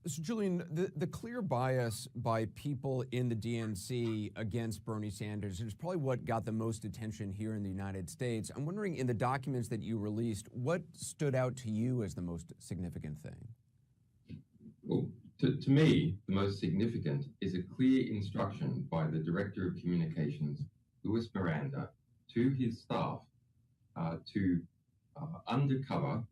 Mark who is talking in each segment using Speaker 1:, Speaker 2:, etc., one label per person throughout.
Speaker 1: So, Julian, the clear bias by people in the DNC against Bernie Sanders is probably what got the most attention here in the United States. I'm wondering, in the documents that you released, what stood out to you as the most significant thing?
Speaker 2: Well, to me, the most significant is a clear instruction by the Director of Communications, Louis Miranda, to his staff to undercover,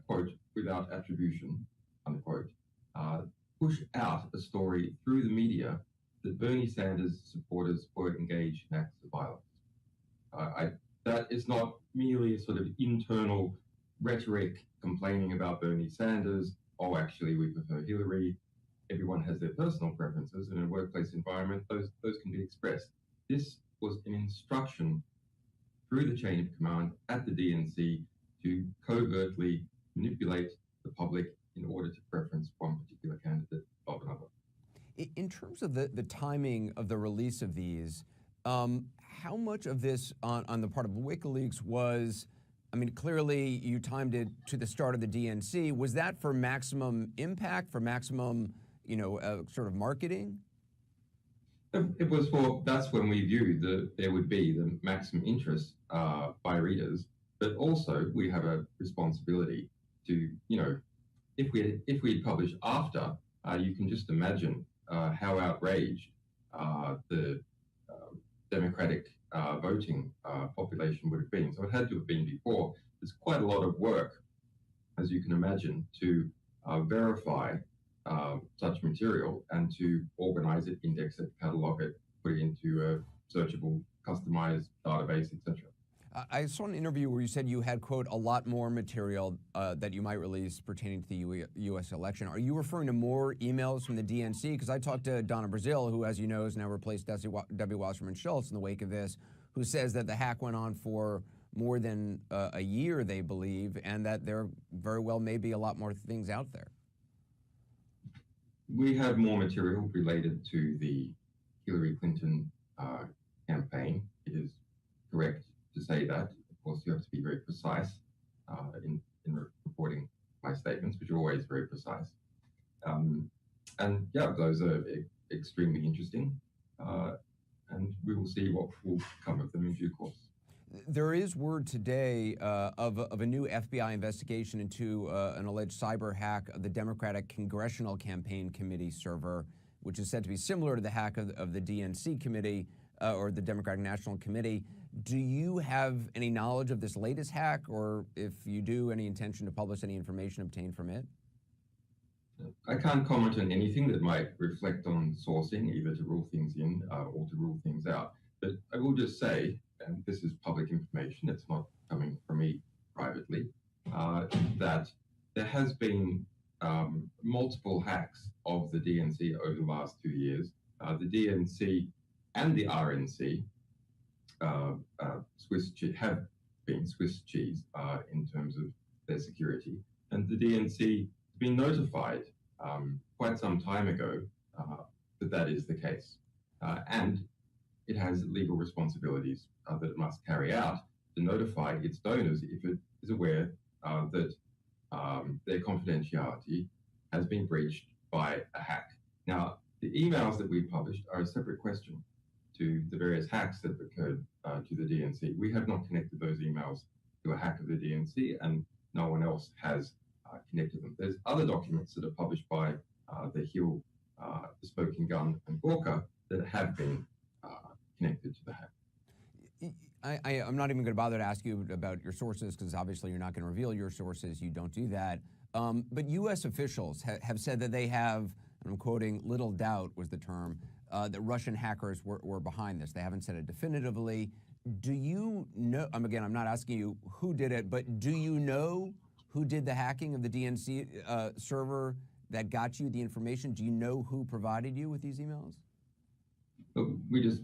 Speaker 2: quote, without attribution, unquote, uh, push out a story through the media that Bernie Sanders supporters were engaged in acts of violence. That is not merely a sort of internal rhetoric complaining about Bernie Sanders. Oh, actually, we prefer Hillary. Everyone has their personal preferences, and in a workplace environment, those can be expressed. This was an instruction through the chain of command at the DNC to covertly manipulate the public in order to preference one particular candidate of another.
Speaker 1: In terms of the timing of the release of these, how much of this on the part of WikiLeaks was, I mean, clearly you timed it to the start of the DNC. Was that for maximum impact, for maximum, sort of marketing?
Speaker 2: It was that's when we viewed that there would be the maximum interest by readers, but also we have a responsibility to, if we had published after, you can just imagine how outraged the Democratic voting population would have been. So it had to have been before. There's quite a lot of work, as you can imagine, to verify such material and to organize it, index it, catalog it, put it into a searchable, customized database, etc.
Speaker 1: I saw an interview where you said you had, quote, a lot more material that you might release pertaining to the U.S. election. Are you referring to more emails from the DNC? Because I talked to Donna Brazil, who, as you know, has now replaced Debbie Wasserman Schultz in the wake of this, who says that the hack went on for more than a year, they believe, and that there very well may be a lot more things out there.
Speaker 2: We have more material related to the Hillary Clinton campaign. It is correct to say that. Of course, you have to be very precise in reporting my statements, which are always very precise. And yeah, those are extremely interesting. And we will see what will come of them in due course.
Speaker 1: There is word today of a new FBI investigation into an alleged cyber hack of the Democratic Congressional Campaign Committee server, which is said to be similar to the hack of the DNC committee or the Democratic National Committee. Do you have any knowledge of this latest hack, or if you do, any intention to publish any information obtained from it?
Speaker 2: I can't comment on anything that might reflect on sourcing, either to rule things in or to rule things out. But I will just say, and this is public information, it's not coming from me privately, that there has been multiple hacks of the DNC over the last 2 years. The DNC and the RNC have been Swiss cheese in terms of their security. And the DNC has been notified quite some time ago that is the case. And it has legal responsibilities that it must carry out to notify its donors if it is aware that their confidentiality has been breached by a hack. Now, the emails that we published are a separate question to the various hacks that occurred to the DNC. We have not connected those emails to a hack of the DNC, and no one else has connected them. There's other documents that are published by the Hill, the Smoking Gun, and Gawker that have been connected to the hack.
Speaker 1: I'm not even going to bother to ask you about your sources, because obviously you're not going to reveal your sources. You don't do that. But U.S. officials have said that they have, and I'm quoting, little doubt was the term, that Russian hackers were behind this. They haven't said it definitively. Do you know, again, I'm not asking you who did it, but do you know who did the hacking of the DNC server that got you the information? Do you know who provided you with these emails?
Speaker 2: We just,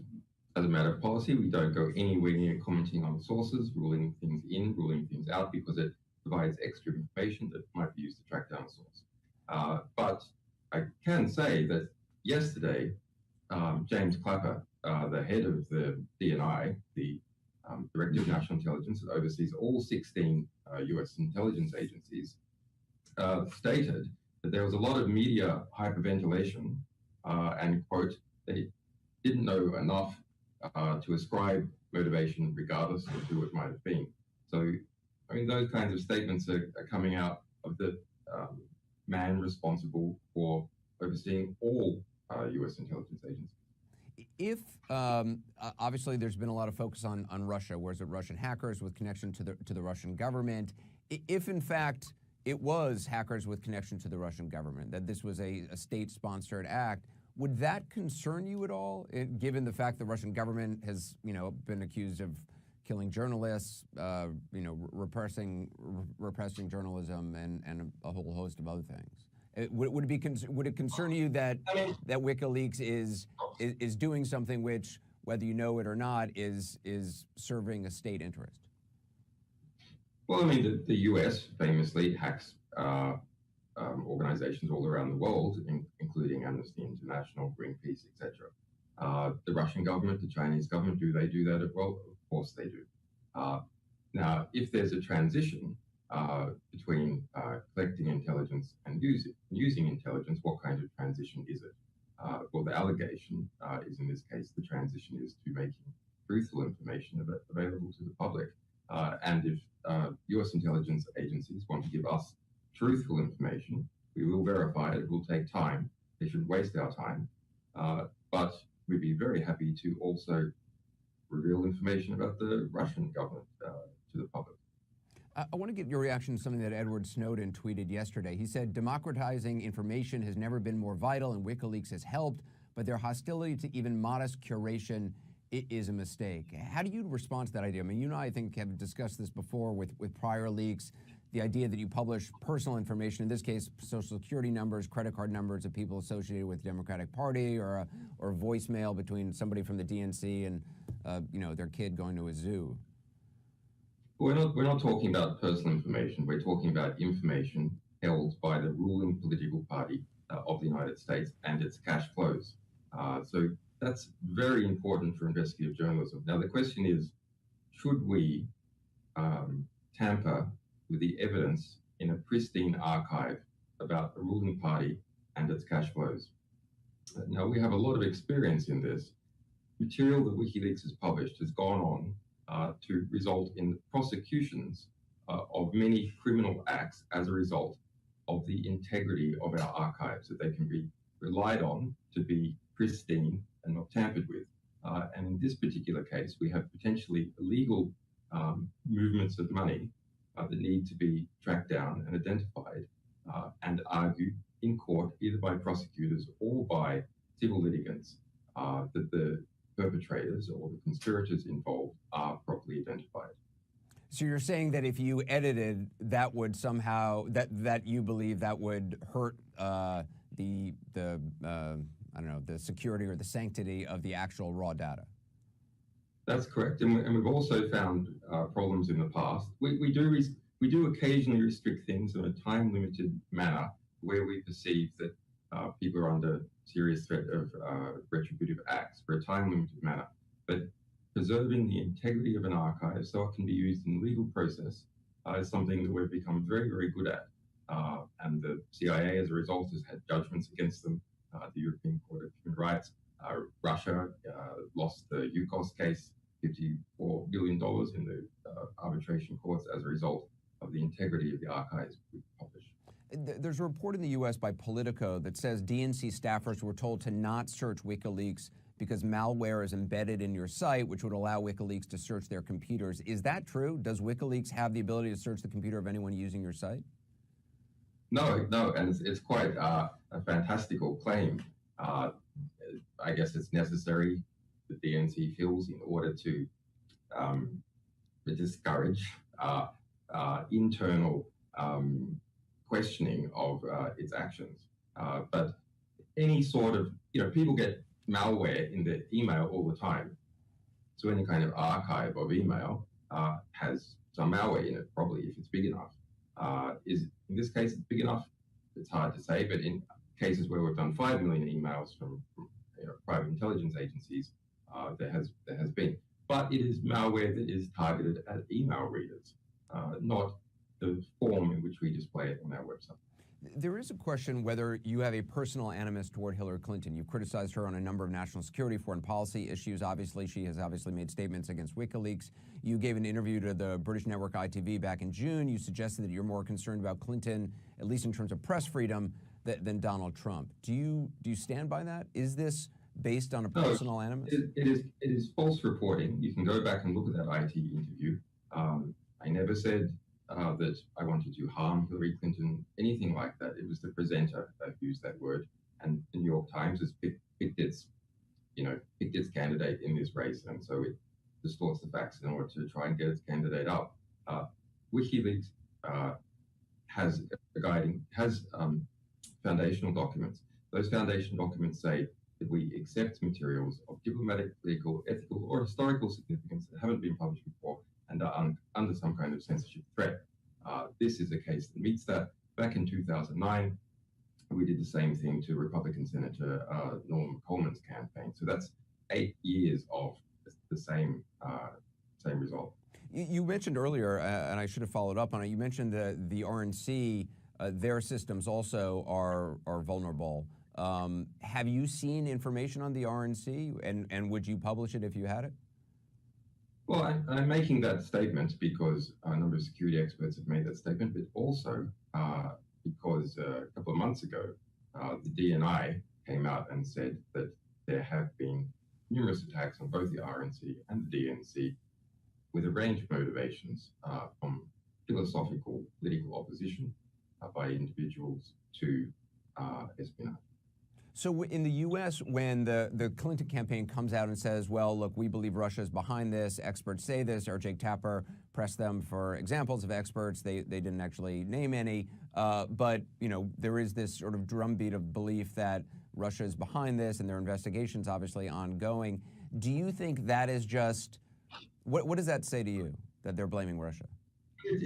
Speaker 2: as a matter of policy, we don't go anywhere near commenting on sources, ruling things in, ruling things out, because it provides extra information that might be used to track down a source. But I can say that yesterday, James Clapper, the head of the DNI, the Director of National Intelligence that oversees all 16 U.S. intelligence agencies, stated that there was a lot of media hyperventilation and, quote, they didn't know enough to ascribe motivation regardless of who it might have been. So, I mean, those kinds of statements are coming out of the man responsible for overseeing all U.S. intelligence agencies.
Speaker 1: If obviously there's been a lot of focus on Russia, whereas Russian hackers with connection to the Russian government, if in fact it was hackers with connection to the Russian government, that this was a state-sponsored act, would that concern you at all, given the fact the Russian government has, been accused of killing journalists, repressing journalism, and a whole host of other things? Would it concern you that WikiLeaks is doing something which, whether you know it or not, is serving a state interest?
Speaker 2: Well, I mean, the U.S. famously hacks organizations all around the world, including Amnesty International, Greenpeace, etc. The Russian government, the Chinese government, do they do that as well? Of course they do. Now, if there's a transition between collecting intelligence and using intelligence, what kind of transition is it? Well, the allegation is, in this case, the transition is to making truthful information available to the public. And if U.S. intelligence agencies want to give us truthful information, we will verify it. It will take time. They shouldn't waste our time. But we'd be very happy to also reveal information about the Russian government to the public.
Speaker 1: I want to get your reaction to something that Edward Snowden tweeted yesterday. He said, democratizing information has never been more vital, and WikiLeaks has helped, but their hostility to even modest curation is a mistake. How do you respond to that idea? I mean, you and I think have discussed this before with prior leaks, the idea that you publish personal information, in this case, social security numbers, credit card numbers of people associated with the Democratic Party, or a voicemail between somebody from the DNC and their kid going to a zoo.
Speaker 2: We're not talking about personal information. We're talking about information held by the ruling political party of the United States and its cash flows. So that's very important for investigative journalism. Now, the question is, should we tamper with the evidence in a pristine archive about the ruling party and its cash flows? Now, we have a lot of experience in this. Material that WikiLeaks has published has gone on to result in prosecutions of many criminal acts as a result of the integrity of our archives, that they can be relied on to be pristine and not tampered with. And in this particular case, we have potentially illegal movements of money that need to be tracked down and identified and argued in court, either by prosecutors or by civil litigants, that the perpetrators or the conspirators involved are properly identified.
Speaker 1: So you're saying that if you edited, that would somehow, that you believe that would hurt the security or the sanctity of the actual raw data?
Speaker 2: That's correct, and we've also found problems in the past. We do occasionally restrict things in a time-limited manner where we perceive that people are under serious threat of retributive acts for a time-limited manner. But preserving the integrity of an archive so it can be used in legal process is something that we've become very, very good at. And the CIA, as a result, has had judgments against them. The European Court of Human Rights. Russia lost the UCOS case, $54 billion in the arbitration courts as a result of the integrity of the archives we publish.
Speaker 1: There's a report in the U.S. by Politico that says DNC staffers were told to not search WikiLeaks because malware is embedded in your site, which would allow WikiLeaks to search their computers. Is that true? Does WikiLeaks have the ability to search the computer of anyone using your site?
Speaker 2: No, and it's quite a fantastical claim. I guess it's necessary, the DNC feels, in order to discourage internal questioning of its actions. But any sort of, people get malware in their email all the time. So any kind of archive of email has some malware in it, probably, if it's big enough. In this case, it's big enough? It's hard to say, but in cases where we've done 5 million emails from private intelligence agencies, there has been. But it is malware that is targeted at email readers, not the form in which we display it on our website.
Speaker 1: There is a question whether you have a personal animus toward Hillary Clinton. You've criticized her on a number of national security, foreign policy issues. Obviously, she has obviously made statements against WikiLeaks. You gave an interview to the British network ITV back in June. You suggested that you're more concerned about Clinton, at least in terms of press freedom, than Donald Trump. Do you stand by that? Is this based on a personal animus?
Speaker 2: It is false reporting. You can go back and look at that ITV interview. I never said that I wanted to harm Hillary Clinton, anything like that. It was the presenter that used that word, and the New York Times has picked its candidate in this race, and so it distorts the facts in order to try and get its candidate up. WikiLeaks has foundational documents. Those foundational documents say that we accept materials of diplomatic, legal, ethical, or historical significance that haven't been published before and are under some kind of censorship threat. This is a case that meets that. Back in 2009, we did the same thing to Republican Senator Norm Coleman's campaign. So that's 8 years of the same result.
Speaker 1: You mentioned earlier, and I should have followed up on it, you mentioned the RNC, their systems also are vulnerable. Have you seen information on the RNC, and would you publish it if you had it?
Speaker 2: Well, I'm making that statement because a number of security experts have made that statement, but also because a couple of months ago, the DNI came out and said that there have been numerous attacks on both the RNC and the DNC with a range of motivations, from philosophical, political opposition by individuals to espionage.
Speaker 1: So in the U.S., when the Clinton campaign comes out and says, well, look, we believe Russia is behind this, experts say this, or Jake Tapper pressed them for examples of experts, they didn't actually name any, but there is this sort of drumbeat of belief that Russia is behind this and their investigation's obviously ongoing. Do you think that is just, what does that say to you, that they're blaming Russia?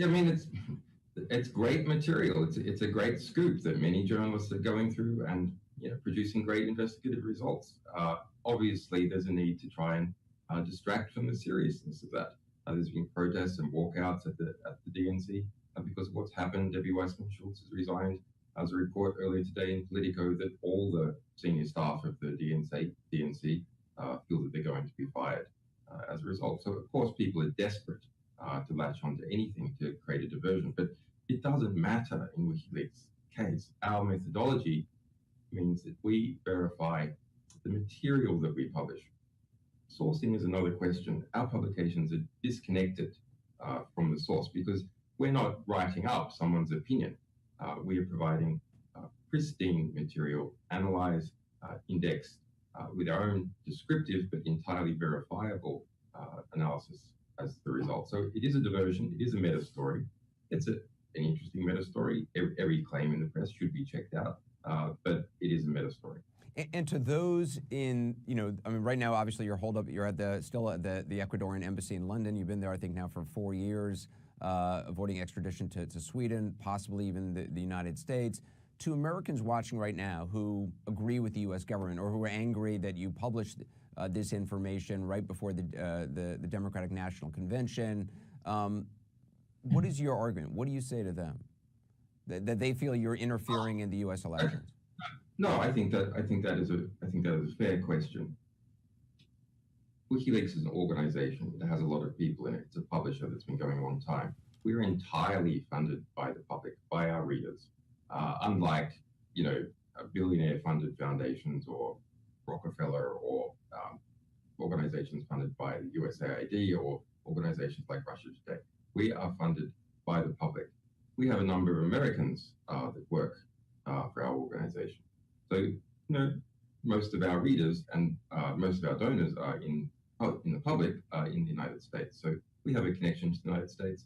Speaker 2: I mean, it's great material. It's a great scoop that many journalists are going through and producing great investigative results. Obviously, there's a need to try and distract from the seriousness of that. There's been protests and walkouts at the DNC because of what's happened. Debbie Weissman-Schultz has resigned. There's a report earlier today in Politico that all the senior staff of the DNC feel that they're going to be fired as a result. So, of course, people are desperate to latch onto anything to create a diversion. But it doesn't matter in WikiLeaks' case. Our methodology means that we verify the material that we publish. Sourcing is another question. Our publications are disconnected from the source because we're not writing up someone's opinion. We are providing pristine material, analyzed, indexed, with our own descriptive but entirely verifiable analysis as the result. So it is a diversion, it is a meta story. It's an interesting meta story. Every claim in the press should be checked out. But it is a meta story.
Speaker 1: And to those in, right now, obviously you're still at the Ecuadorian embassy in London. You've been there, I think, now for 4 years, avoiding extradition to Sweden, possibly even the United States. To Americans watching right now who agree with the U.S. government or who are angry that you published this information right before the Democratic National Convention, what is your argument? What do you say to them? That they feel you're interfering in the U.S. elections?
Speaker 2: No, I think that is a fair question. WikiLeaks is an organization that has a lot of people in it. It's a publisher that's been going a long time. We're entirely funded by the public, by our readers. Unlike billionaire-funded foundations or Rockefeller or organizations funded by the USAID or organizations like Russia Today, we are funded by the public. We have a number of Americans that work for our organization. So, most of our readers and most of our donors are in the public in the United States. So we have a connection to the United States.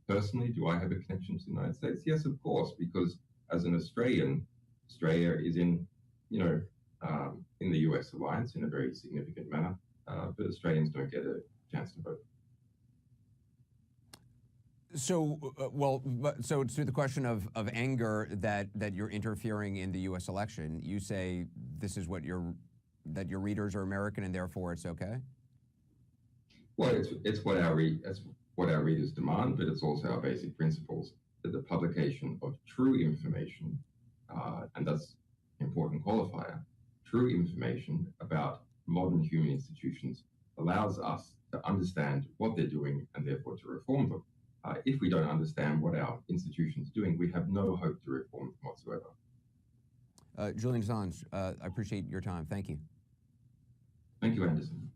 Speaker 2: Personally, do I have a connection to the United States? Yes, of course, because as an Australian, Australia is in the US alliance in a very significant manner, but Australians don't get a chance to vote.
Speaker 1: So, so to the question of anger that you're interfering in the U.S. election, you say this is that your readers are American and therefore it's okay?
Speaker 2: Well, it's what our readers demand, but it's also our basic principles. that the publication of true information, and that's an important qualifier, true information about modern human institutions allows us to understand what they're doing and therefore to reform them. If we don't understand what our institutions are doing, we have no hope to reform them whatsoever.
Speaker 1: Julian Assange, I appreciate your time. Thank you.
Speaker 2: Thank you, Anderson.